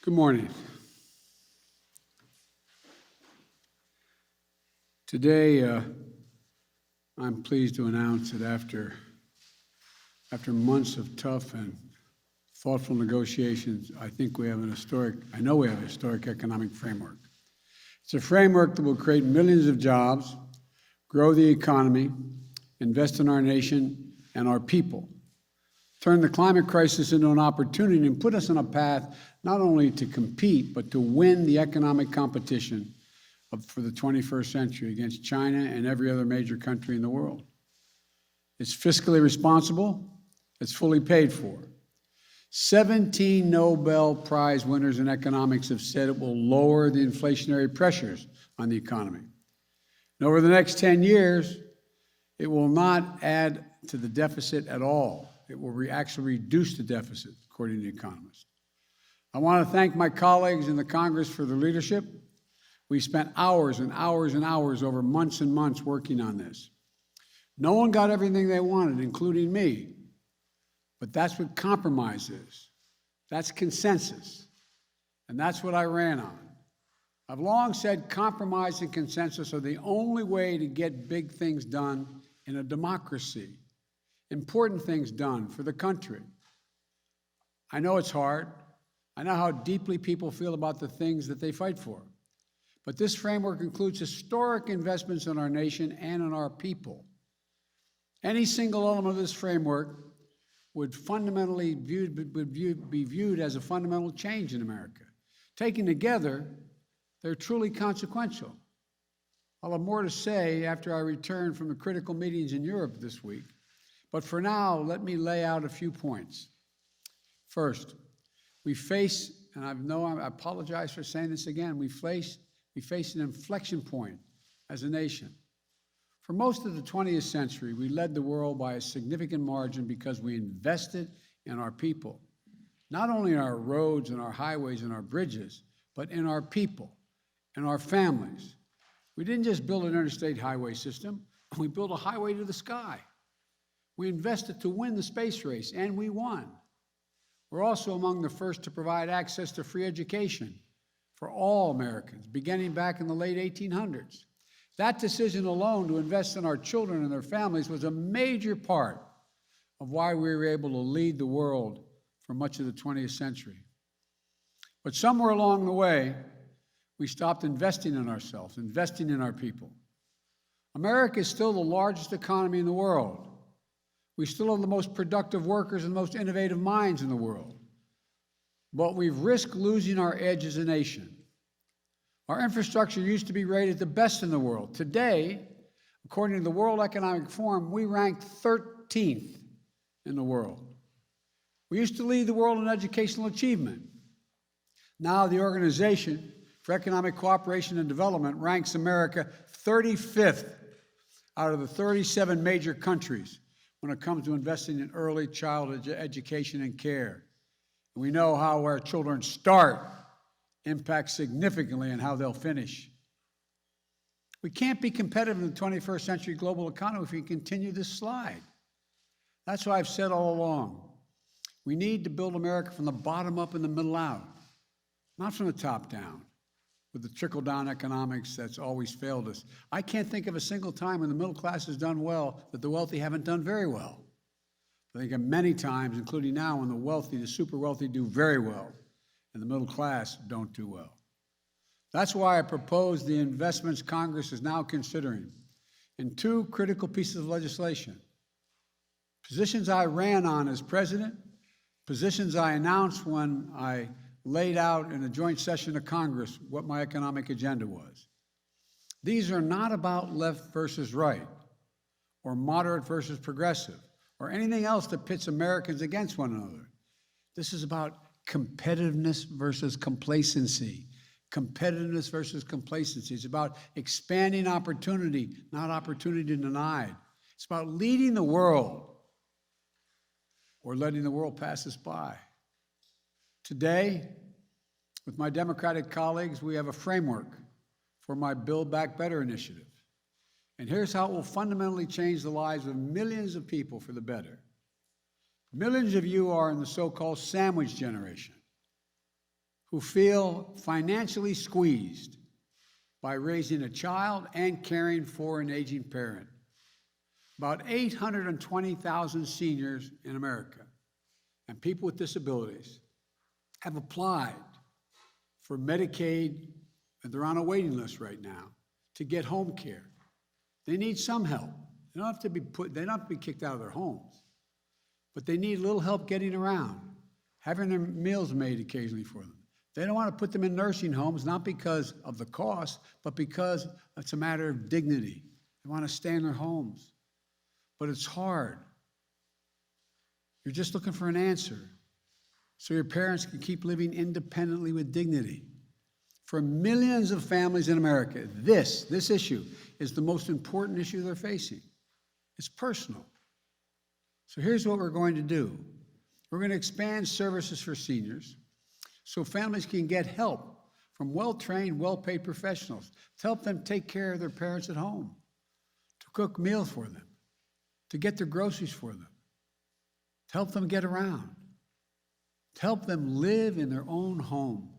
Good morning. Today, I'm pleased to announce that after months of tough and thoughtful negotiations, I know we have a historic economic framework. It's a framework that will create millions of jobs, grow the economy, invest in our nation and our people, turn the climate crisis into an opportunity and put us on a path not only to compete, but to win the economic competition for the 21st century against China and every other major country in the world. It's fiscally responsible. It's fully paid for. 17 Nobel Prize winners in economics have said it will lower the inflationary pressures on the economy. And over the next 10 years, it will not add to the deficit at all. It will actually reduce the deficit, according to economists. I want to thank my colleagues in the Congress for their leadership. We spent hours and hours and hours over months and months working on this. No one got everything they wanted, including me. But that's what compromise is. That's consensus. And that's what I ran on. I've long said compromise and consensus are the only way to get big things done in a democracy, important things done for the country. I know it's hard. I know how deeply people feel about the things that they fight for. But this framework includes historic investments in our nation and in our people. Any single element of this framework would fundamentally be viewed as a fundamental change in America. Taken together, they're truly consequential. I'll have more to say after I return from the critical meetings in Europe this week. But for now, let me lay out a few points. First, we face, and I apologize for saying this again, we face an inflection point as a nation. For most of the 20th century, we led the world by a significant margin because we invested in our people, not only in our roads and our highways and our bridges, but in our people and our families. We didn't just build an interstate highway system, we built a highway to the sky. We invested to win the space race, and we won. We're also among the first to provide access to free education for all Americans, beginning back in the late 1800s. That decision alone to invest in our children and their families was a major part of why we were able to lead the world for much of the 20th century. But somewhere along the way, we stopped investing in ourselves, investing in our people. America is still the largest economy in the world. We still have the most productive workers and the most innovative minds in the world. But we've risked losing our edge as a nation. Our infrastructure used to be rated the best in the world. Today, according to the World Economic Forum, we rank 13th in the world. We used to lead the world in educational achievement. Now the Organization for Economic Cooperation and Development ranks America 35th out of the 37 major countries when it comes to investing in early childhood education and care. And we know how our children start impacts significantly on how they'll finish. We can't be competitive in the 21st century global economy if we continue this slide. That's why I've said all along, we need to build America from the bottom up and the middle out, not from the top down, with the trickle-down economics that's always failed us. I can't think of a single time when the middle class has done well that the wealthy haven't done very well. I think of many times, including now, when the wealthy, the super wealthy, do very well, and the middle class don't do well. That's why I propose the investments Congress is now considering in two critical pieces of legislation. Positions I ran on as president, positions I announced when I laid out in a joint session of Congress what my economic agenda was. These are not about left versus right, or moderate versus progressive, or anything else that pits Americans against one another. This is about competitiveness versus complacency. Competitiveness versus complacency. It's about expanding opportunity, not opportunity denied. It's about leading the world or letting the world pass us by. Today, with my Democratic colleagues, we have a framework for my Build Back Better initiative. And here's how it will fundamentally change the lives of millions of people for the better. Millions of you are in the so-called sandwich generation, who feel financially squeezed by raising a child and caring for an aging parent. About 820,000 seniors in America and people with disabilities have applied for Medicaid, and they're on a waiting list right now to get home care. They need some help. They don't have to be kicked out of their homes, but they need a little help getting around, having their meals made occasionally for them. They don't want to put them in nursing homes, not because of the cost, but because it's a matter of dignity. They want to stay in their homes. But it's hard. You're just looking for an answer so your parents can keep living independently with dignity. For millions of families in America, this issue is the most important issue they're facing. It's personal. So here's what we're going to do. We're going to expand services for seniors so families can get help from well-trained, well-paid professionals to help them take care of their parents at home, to cook meals for them, to get their groceries for them, to help them get around, to help them live in their own home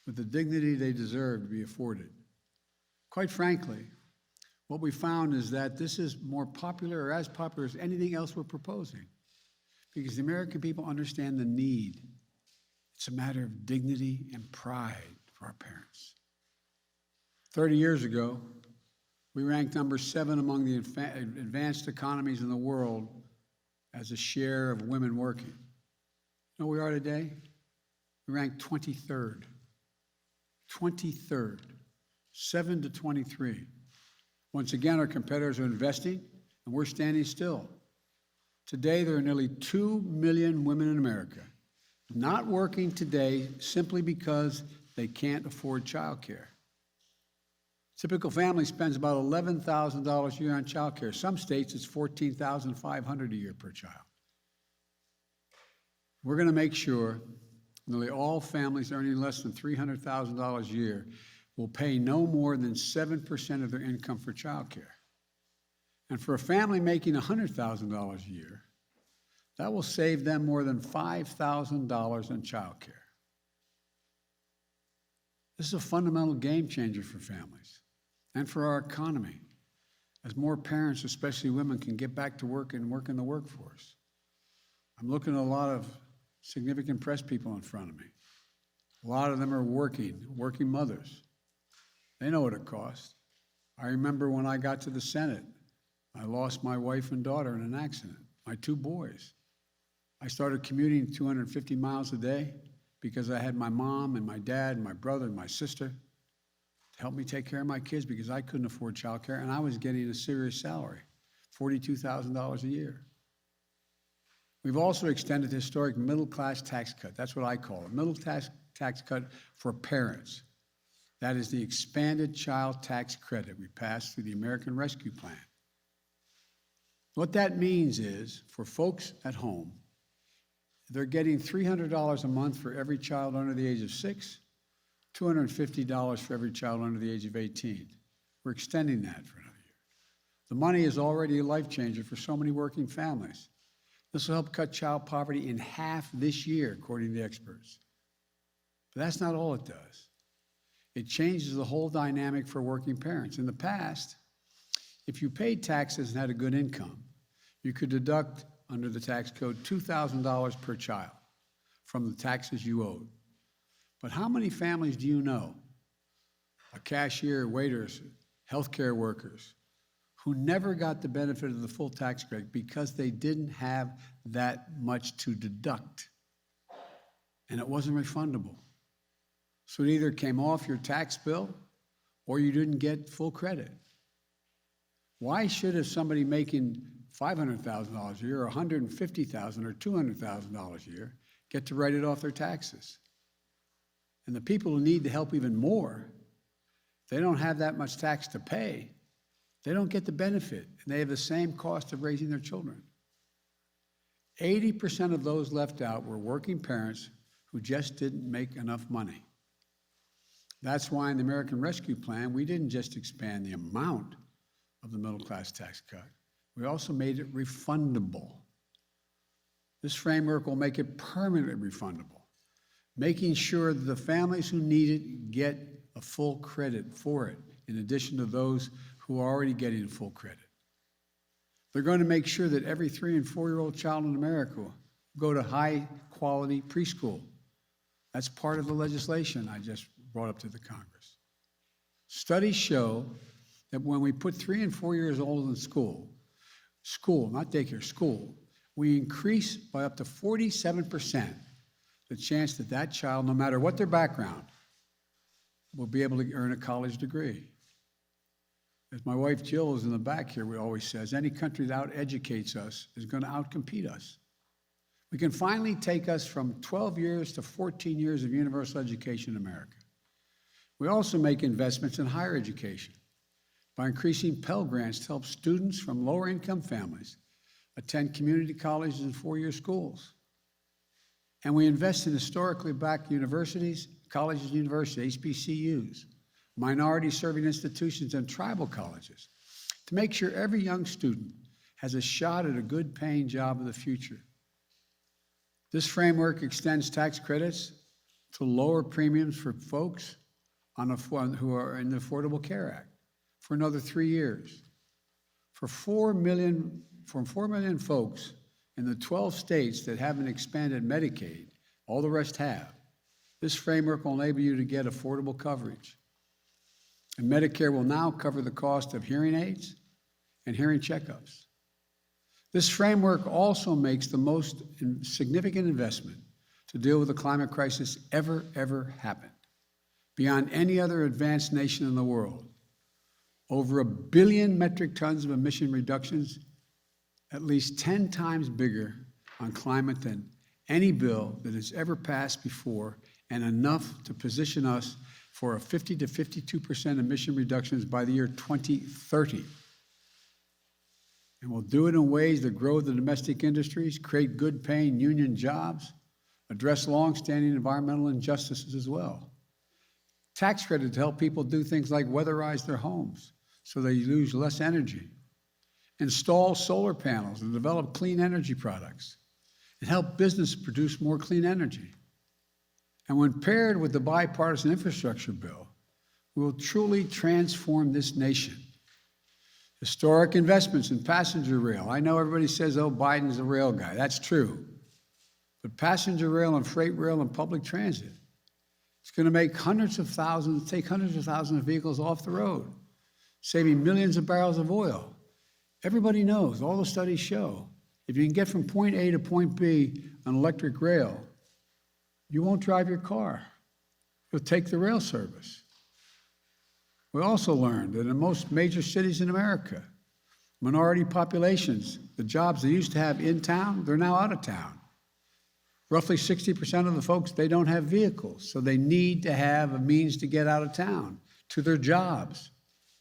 with the dignity they deserve to be afforded. Quite frankly, what we found is that this is more popular or as popular as anything else we're proposing, because the American people understand the need. It's a matter of dignity and pride for our parents. 30 years ago, we ranked number 7 among the advanced economies in the world as a share of women working. You know where we are today? We ranked 23rd. 23rd. 7 to 23. Once again, our competitors are investing, and we're standing still. Today, there are nearly 2 million women in America not working today simply because they can't afford child care. Typical family spends about $11,000 a year on child care. Some states, it's $14,500 a year per child. We're going to make sure nearly all families earning less than $300,000 a year will pay no more than 7% of their income for child care. And for a family making $100,000 a year, that will save them more than $5,000 in child care. This is a fundamental game changer for families and for our economy, as more parents, especially women, can get back to work and work in the workforce. I'm looking at a lot of significant press people in front of me. A lot of them are working mothers. They know what it costs. I remember when I got to the Senate, I lost my wife and daughter in an accident, my 2 boys. I started commuting 250 miles a day because I had my mom and my dad and my brother and my sister to help me take care of my kids because I couldn't afford child care, and I was getting a serious salary, $42,000 a year. We've also extended the historic middle-class tax cut. That's what I call it, middle-class tax cut for parents. That is the expanded child tax credit we passed through the American Rescue Plan. What that means is, for folks at home, they're getting $300 a month for every child under the age of 6, $250 for every child under the age of 18. We're extending that for another year. The money is already a life changer for so many working families. This will help cut child poverty in half this year, according to the experts. But that's not all it does. It changes the whole dynamic for working parents. In the past, if you paid taxes and had a good income, you could deduct under the tax code $2,000 per child from the taxes you owed. But how many families do you know, a cashier, waiters, healthcare workers, who never got the benefit of the full tax credit because they didn't have that much to deduct, and it wasn't refundable? So it either came off your tax bill or you didn't get full credit. Why should somebody making $500,000 a year, or $150,000 or $200,000 a year get to write it off their taxes? And the people who need the help even more, they don't have that much tax to pay. They don't get the benefit, and they have the same cost of raising their children. 80% of those left out were working parents who just didn't make enough money. That's why in the American Rescue Plan, we didn't just expand the amount of the middle-class tax cut. We also made it refundable. This framework will make it permanently refundable, making sure that the families who need it get a full credit for it, in addition to those who are already getting full credit. They're going to make sure that every 3- and 4-year-old child in America will go to high-quality preschool. That's part of the legislation I just brought up to the Congress. Studies show that when we put 3 and 4 years old in school, not daycare, school, we increase by up to 47% the chance that that child, no matter what their background, will be able to earn a college degree. As my wife Jill is in the back here, always says, any country that out-educates us is going to outcompete us. We can finally take us from 12 years to 14 years of universal education in America. We also make investments in higher education by increasing Pell Grants to help students from lower-income families attend community colleges and 4-year schools. And we invest in historically black universities, colleges and universities, HBCUs, minority-serving institutions, and tribal colleges to make sure every young student has a shot at a good-paying job of the future. This framework extends tax credits to lower premiums for folks who are in the Affordable Care Act for another 3 years. For 4 million folks in the 12 states that haven't expanded Medicaid, all the rest have, this framework will enable you to get affordable coverage. And Medicare will now cover the cost of hearing aids and hearing checkups. This framework also makes the most significant investment to deal with the climate crisis ever happened, beyond any other advanced nation in the world. Over 1 billion metric tons of emission reductions, at least 10 times bigger on climate than any bill that has ever passed before, and enough to position us for a 50 to 52% emission reductions by the year 2030. And we'll do it in ways that grow the domestic industries, create good-paying union jobs, address long-standing environmental injustices as well. Tax credit to help people do things like weatherize their homes so they use less energy, install solar panels and develop clean energy products, and help business produce more clean energy. And when paired with the bipartisan infrastructure bill, we will truly transform this nation. Historic investments in passenger rail. I know everybody says, oh, Biden's a rail guy. That's true. But passenger rail and freight rail and public transit, it's going to make take hundreds of thousands of vehicles off the road, saving millions of barrels of oil. Everybody knows, all the studies show, if you can get from point A to point B on electric rail, you won't drive your car. You'll take the rail service. We also learned that in most major cities in America, minority populations, the jobs they used to have in town, they're now out of town. Roughly 60% of the folks, they don't have vehicles, so they need to have a means to get out of town, to their jobs,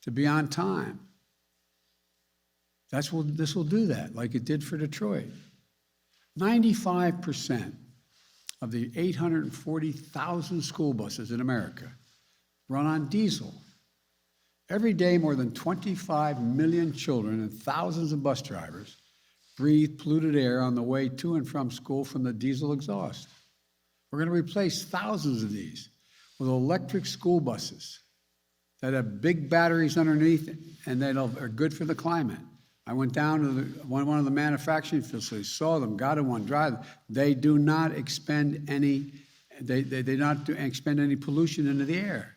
to be on time. This will do that, like it did for Detroit. 95% of the 840,000 school buses in America run on diesel. Every day, more than 25 million children and thousands of bus drivers breathe polluted air on the way to and from school from the diesel exhaust. We're going to replace thousands of these with electric school buses that have big batteries underneath and that are good for the climate. I went down to one of the manufacturing facilities, saw them, got in one, drive them. They do not expend any. They do not expend any pollution into the air.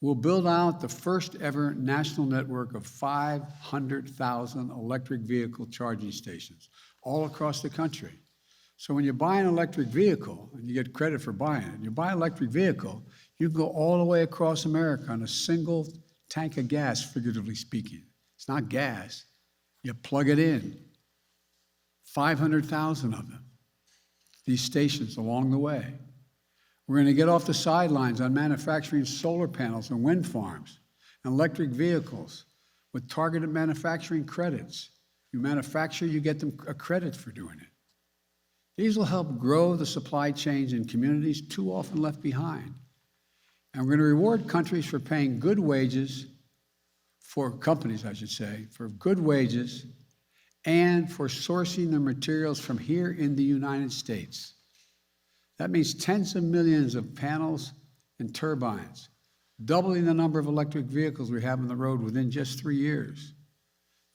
We'll build out the first ever national network of 500,000 electric vehicle charging stations all across the country. So when you buy an electric vehicle, and you get credit for buying it, you buy an electric vehicle, you can go all the way across America on a single tank of gas, figuratively speaking. It's not gas. You plug it in. 500,000 of them, these stations along the way. We're going to get off the sidelines on manufacturing solar panels and wind farms and electric vehicles with targeted manufacturing credits. You manufacture, you get them a credit for doing it. These will help grow the supply chains in communities too often left behind. And we're going to reward countries for paying good wages, for companies, I should say, for good wages and for sourcing their materials from here in the United States. That means tens of millions of panels and turbines, doubling the number of electric vehicles we have on the road within just 3 years.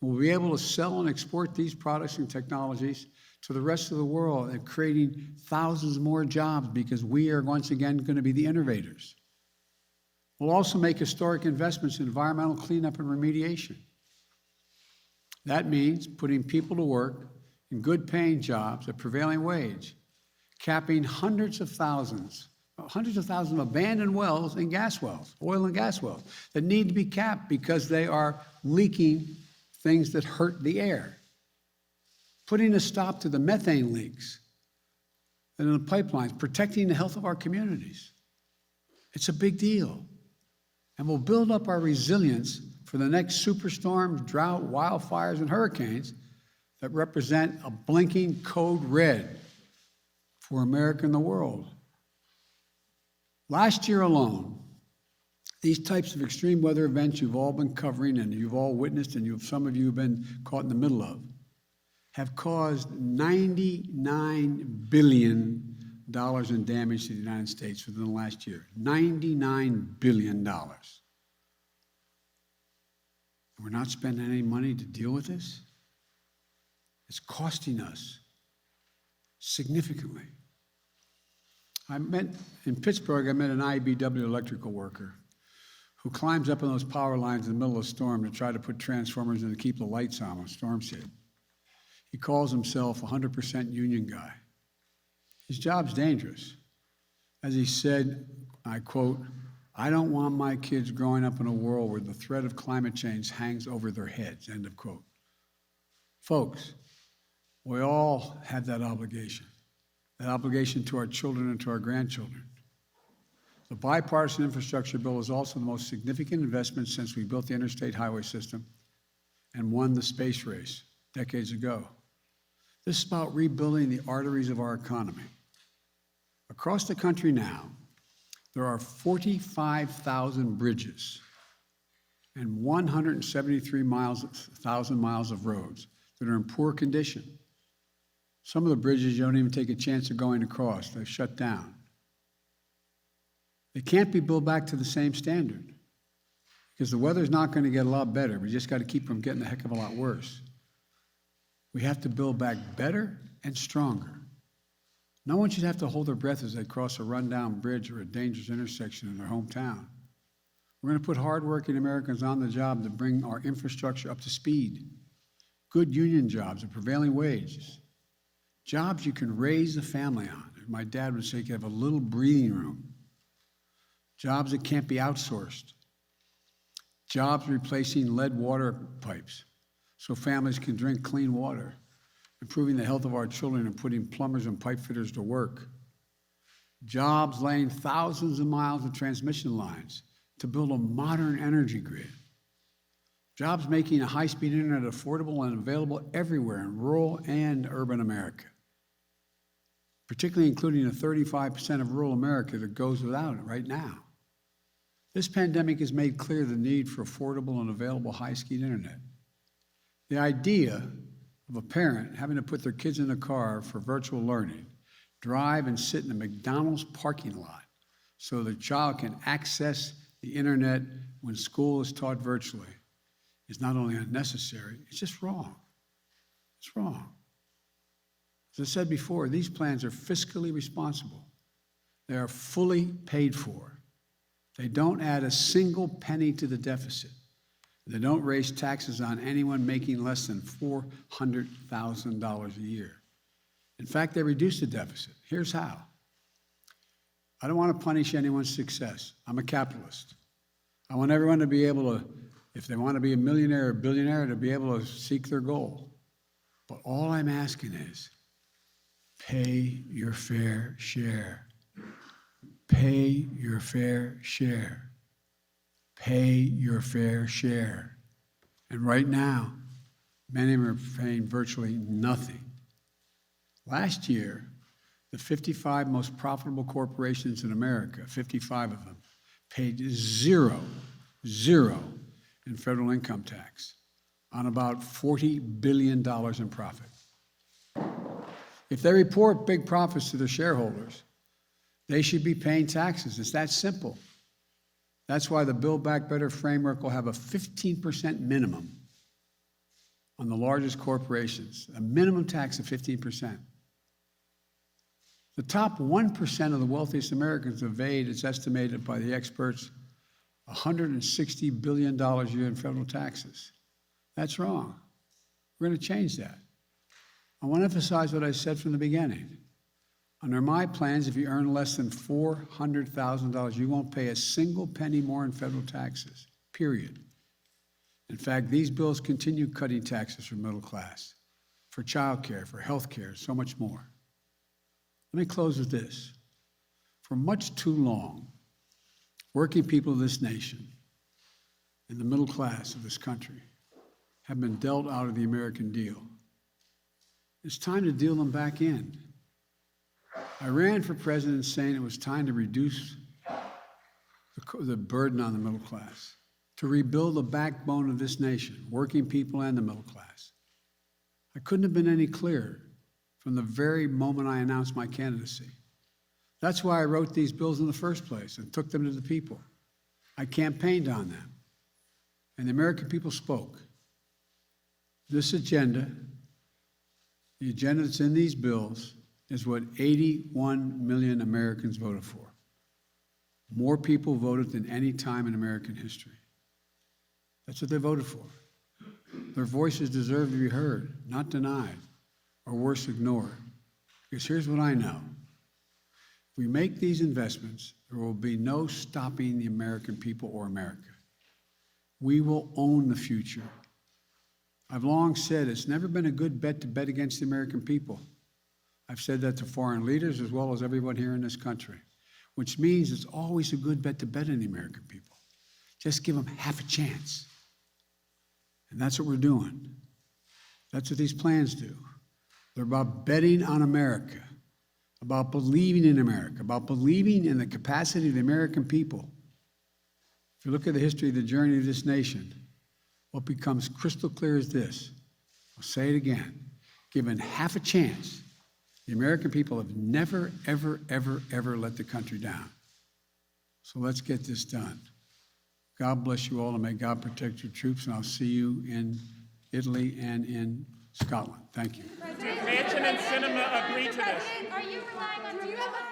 We'll be able to sell and export these products and technologies to the rest of the world and creating thousands more jobs because we are once again going to be the innovators. We'll also make historic investments in environmental cleanup and remediation. That means putting people to work in good paying jobs at prevailing wage, capping hundreds of thousands of abandoned wells and gas wells, oil and gas wells, that need to be capped because they are leaking things that hurt the air. Putting a stop to the methane leaks and the pipelines, protecting the health of our communities. It's a big deal. And we'll build up our resilience for the next superstorms, drought, wildfires, and hurricanes that represent a blinking code red for America and the world. Last year alone, these types of extreme weather events you've all been covering and you've all witnessed and some of you have been caught in the middle of have caused $99 billion in damage to the United States within the last year. $99 billion. We're not spending any money to deal with this? It's costing us significantly. In Pittsburgh, I met an IBW electrical worker who climbs up on those power lines in the middle of a storm to try to put transformers in to keep the lights on when storms hit. He calls himself a 100% union guy. His job's dangerous. As he said, I quote, "I don't want my kids growing up in a world where the threat of climate change hangs over their heads," end of quote. Folks, we all have that obligation to our children and to our grandchildren. The bipartisan infrastructure bill is also the most significant investment since we built the interstate highway system and won the space race decades ago. This is about rebuilding the arteries of our economy. Across the country now, there are 45,000 bridges and 173,000 miles of roads that are in poor condition. Some of the bridges you don't even take a chance of going across. They're shut down. They can't be built back to the same standard because the weather's not going to get a lot better. We just got to keep from getting a heck of a lot worse. We have to build back better and stronger. No one should have to hold their breath as they cross a rundown bridge or a dangerous intersection in their hometown. We're going to put hardworking Americans on the job to bring our infrastructure up to speed. Good union jobs at prevailing wages. Jobs you can raise a family on. My dad would say you could have a little breathing room. Jobs that can't be outsourced. Jobs replacing lead water pipes so families can drink clean water. Improving the health of our children and putting plumbers and pipe fitters to work. Jobs laying thousands of miles of transmission lines to build a modern energy grid. Jobs making a high-speed internet affordable and available everywhere in rural and urban America, particularly including the 35% of rural America that goes without it right now. This pandemic has made clear the need for affordable and available high-speed internet. The idea of a parent having to put their kids in a car for virtual learning, drive and sit in a McDonald's parking lot so the child can access the internet when school is taught virtually is not only unnecessary, it's just wrong. It's wrong. As I said before, these plans are fiscally responsible. They are fully paid for. They don't add a single penny to the deficit. They don't raise taxes on anyone making less than $400,000 a year. In fact, they reduce the deficit. Here's how. I don't want to punish anyone's success. I'm a capitalist. I want everyone to be able to, if they want to be a millionaire or billionaire, to be able to seek their goal. But all I'm asking is, pay your fair share. Pay your fair share. Pay your fair share. And right now, many of them are paying virtually nothing. Last year, the 55 most profitable corporations in America, 55 of them, paid zero in federal income tax on about $40 billion in profit. If they report big profits to their shareholders, They should be paying taxes. It's that simple. That's why the Build Back Better framework will have a 15% minimum on the largest corporations, a minimum tax of 15%. The top 1% of the wealthiest Americans evade, it's estimated by the experts, $160 billion a year in federal taxes. That's wrong. We're going to change that. I want to emphasize what I said from the beginning. Under my plans, if you earn less than $400,000, you won't pay a single penny more in federal taxes, period. In fact, these bills continue cutting taxes for middle class, for child care, for health care, so much more. Let me close with this. For much too long, working people of this nation and the middle class of this country have been dealt out of the American deal. It's time to deal them back in. I ran for president saying it was time to reduce the burden on the middle class, to rebuild the backbone of this nation, working people and the middle class. I couldn't have been any clearer from the very moment I announced my candidacy. That's why I wrote these bills in the first place and took them to the people. I campaigned on them, and the American people spoke. This agenda, the agenda that's in these bills, is what 81 million Americans voted for. More people voted than any time in American history. That's what they voted for. Their voices deserve to be heard, not denied, or worse, ignored. Because here's what I know. If we make these investments, there will be no stopping the American people or America. We will own the future. I've long said it's never been a good bet to bet against the American people. I've said that to foreign leaders as well as everyone here in this country, which means it's always a good bet to bet on the American people. Just give them half a chance. And that's what we're doing. That's what these plans do. They're about betting on America, about believing in America, about believing in the capacity of the American people. If you look at the history of the journey of this nation, what becomes crystal clear is this. I'll say it again. Given half a chance, the American people have never, ever, ever, ever let the country down. So let's get this done. God bless you all, and may God protect your troops, and I'll see you in Italy and in Scotland. Thank you. Manchin and Sinema agree to this. Are you relying on, do you have a